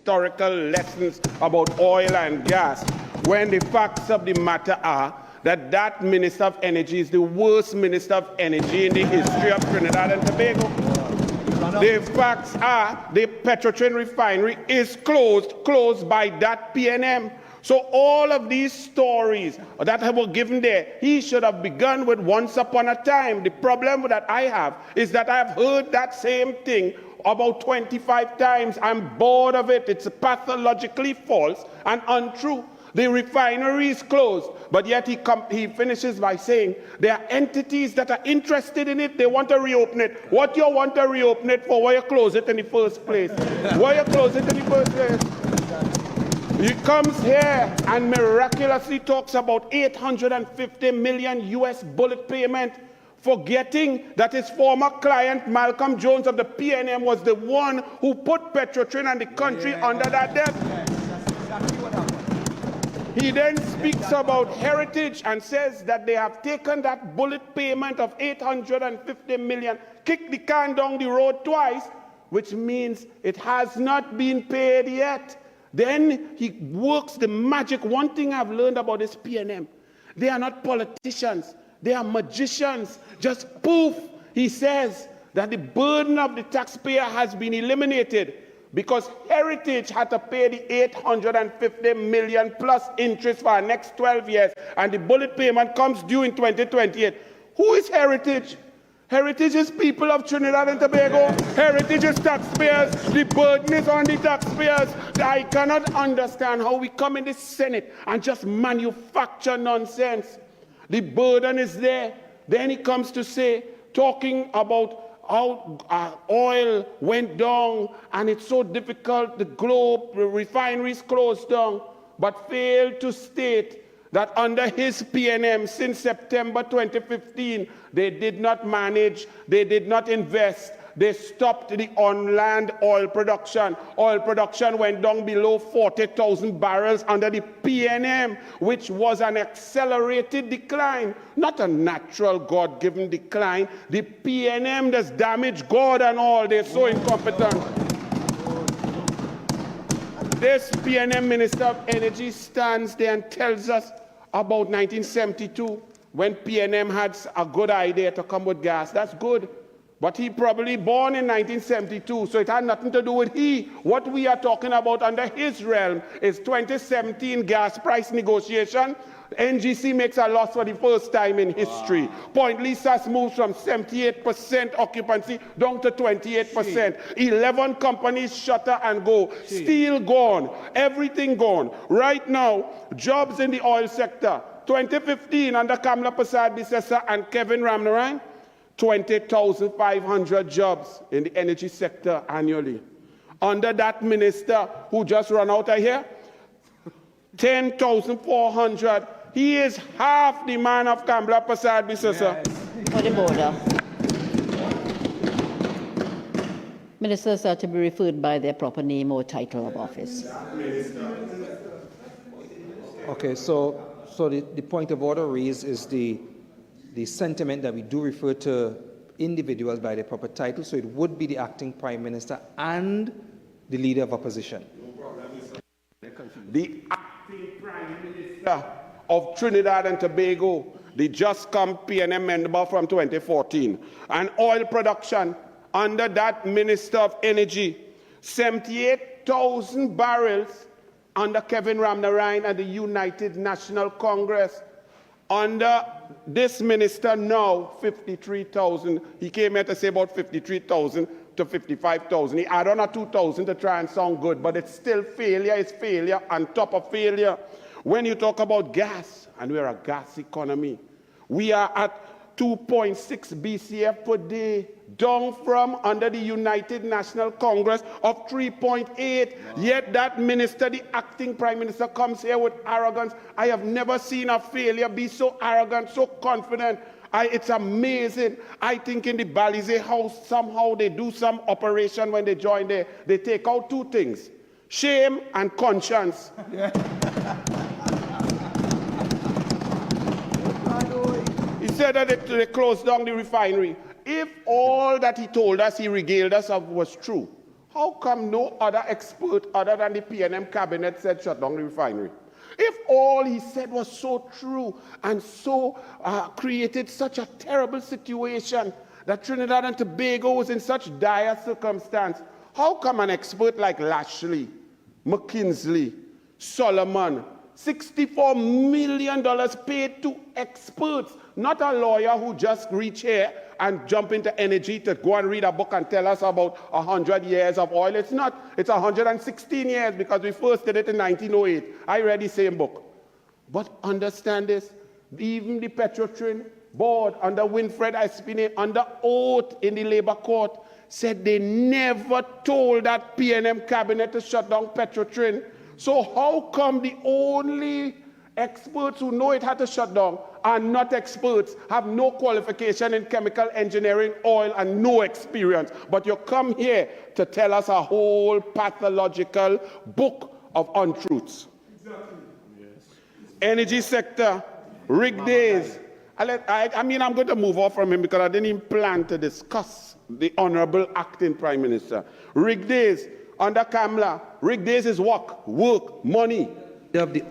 historical lessons about oil and gas, when the facts of the matter are that that Minister of Energy is the worst Minister of Energy in the history of Trinidad and Tobago. The facts are the Petrotrin refinery is closed by that PNM. So all of these stories that were given there, he should have begun with once upon a time. The problem that I have is that I have heard that same thing about 25 times. I'm bored of it. It's pathologically false and untrue. The refinery is closed, but yet he finishes by saying there are entities that are interested in it. They want to reopen it. What you want to reopen it for? Why you close it in the first place? Why you close it in the first place? He comes here and miraculously talks about 850 million US bullet payment, forgetting that his former client, Malcolm Jones of the PNM, was the one who put Petrotrin and the country under that debt. That's exactly what happened. He then speaks about heritage and says that they have taken that bullet payment of 850 million, kicked the can down the road twice, which means it has not been paid yet. Then he works the magic. One thing I've learned about this PNM, they are not politicians, they are magicians. Just poof, he says that the burden of the taxpayer has been eliminated, because Heritage had to pay the 850 million plus interest for the next 12 years, and the bullet payment comes due in 2028. Who is Heritage? Heritage is people of Trinidad and Tobago. Heritage is taxpayers. The burden is on the taxpayers. I cannot understand how we come in the Senate and just manufacture nonsense. The burden is there. Then he comes to say, talking about how oil went down and it's so difficult, the refineries closed down, but failed to state that under his PNM since September 2015, they did not manage, they did not invest, they stopped the on-land oil production. Oil production went down below 40,000 barrels under the PNM, which was an accelerated decline, not a natural God-given decline. The PNM does damage God and all. They're so incompetent. This PNM Minister of Energy stands there and tells us about 1972, when PNM had a good idea to come with gas. That's good. But he probably born in 1972, so it had nothing to do with he. What we are talking about under his realm is 2017 gas price negotiation. NGC makes a loss for the first time in history. Wow. Point Lisas moves from 78% occupancy down to 28%. 11 companies shutter and go. Steel gone. Everything gone. Right now, jobs in the oil sector. 2015 under Kamla Prasad Bisesa and Kevin Ramnarine, 20,500 jobs in the energy sector annually. Under that minister who just run out of here, 10,400. He is half the man of Kamla Prasad Bisesa. Yes. For the border. Ministers are to be referred by their proper name or title of office. Okay, so the point of order raised is the sentiment that we do refer to individuals by their proper title, so it would be the acting Prime Minister and the Leader of Opposition. The acting Prime Minister of Trinidad and Tobago, the just come PNM member from 2014, and oil production under that Minister of Energy, 78,000 barrels under Kevin Ramnarine and the United National Congress. Under this minister now, 53,000. He came here to say about 53,000 to 55,000. He added on a 2,000 to try and sound good, but it's still failure. It's failure on top of failure. When you talk about gas, and we're a gas economy, we are at 2.6 BCF per day, down from under the United National Congress of 3.8. Wow. Yet that minister, the acting Prime Minister, comes here with arrogance. I have never seen a failure be so arrogant, so confident. It's amazing. I think in the Balize House, somehow they do some operation when they join there. They take out two things, shame and conscience. Yeah. He said that they closed down the refinery. If all that he told us, he regaled us of, was true, how come no other expert other than the PNM cabinet said shut down the refinery? If all he said was so true and so created such a terrible situation that Trinidad and Tobago was in such dire circumstance, how come an expert like Lashley, McKinsey, Solomon, $64 million paid to experts, not a lawyer who just reach here and jump into energy to go and read a book and tell us about 100 years of oil. It's not. It's 116 years because we first did it in 1908. I read the same book. But understand this, even the Petrotrin board under Winfred Espine, under oath in the labor court, said they never told that PNM cabinet to shut down Petrotrin. So how come the only experts who know it had to shut down are not experts, have no qualification in chemical engineering, oil, and no experience? But you come here to tell us a whole pathological book of untruths. Exactly. Yes. Energy sector, rig days. I mean, I'm going to move off from him because I didn't even plan to discuss the Honorable Acting Prime Minister. Rig days under Kamla. Rig days is work, money. Leader of the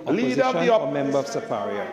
opposition or member of Superior?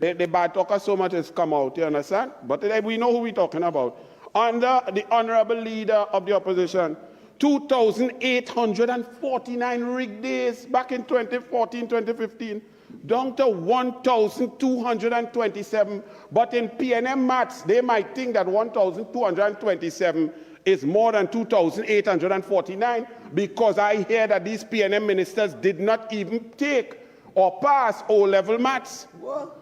The bad talker so much has come out, you understand? But we know who we're talking about. Under the Honorable Leader of the Opposition, 2,849 rig days back in 2014, 2015, down to 1,227. But in PNM maths, they might think that 1,227 is more than 2,849 because I hear that these PNM ministers did not even take or pass O-level maths. What?